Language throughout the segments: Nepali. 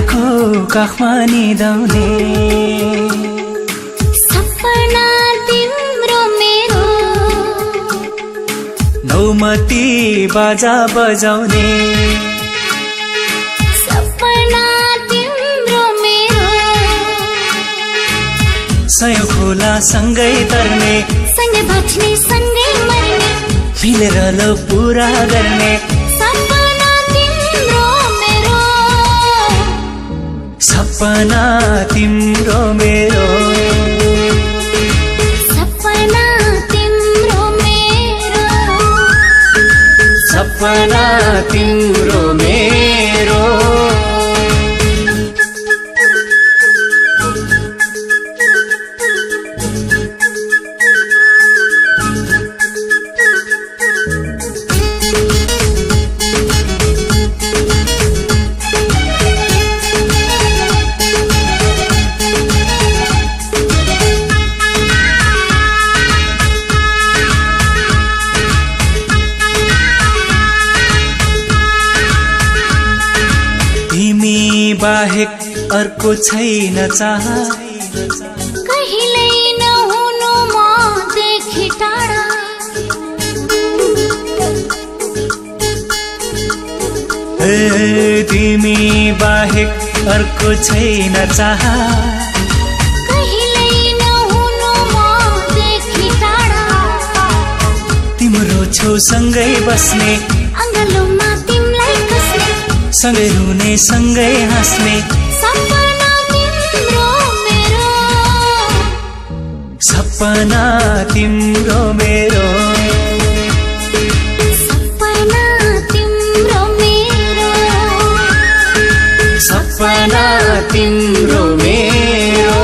मायाको काखमा निदाउने सपना तिम्रो मेरो नौमती बाजा बजाउने सपना तिम्रो मेरो सयौं खोला सँगै तर्ने सँगै बाँच्ने सँगै मर्ने मिलेर लो पूरा गर्ने सपना तिम्रो मेरो सपना तिम्रो मेरो सपना तिम्रो मेरो सपना तिम्रो मेरो तिमी बाहेक अर्को छैन चाह कहिल्यै नहुनु मदेखि टाढा तिमी बाहेक अर्को छैन चाह कहिल्यै नहुनु मदेखि टाढा तिम्रो छेउसँगै बस्ने अङ्गलोमा तिमीलाई कस्ने सँगै रुने सँगै हाँस्ने सपना तिम्रो मेरो सपना तिम्रो मेरो सपना तिम्रो मेरो सपना तिम्रो मेरो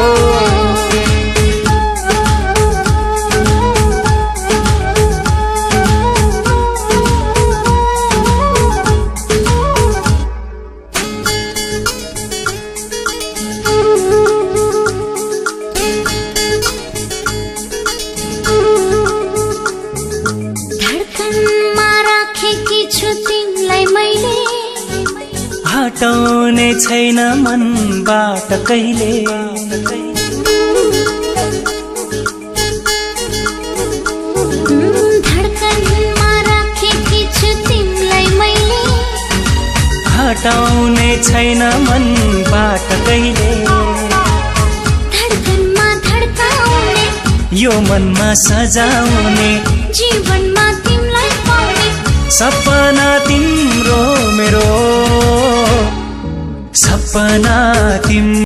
धडकनमा राखेकी छु तिमीलाई मैले हटाउने छैन मनबाट कहिले धडकनमा राखेकी छु तिमीलाई मैले हटाउने छैन मनबाट कहिले धडकनमा धडकाउने यो मनमा सजाउने जीवनमा तिमीलाई पाउने सपना तिम्रो मेरो सपना तिम्रो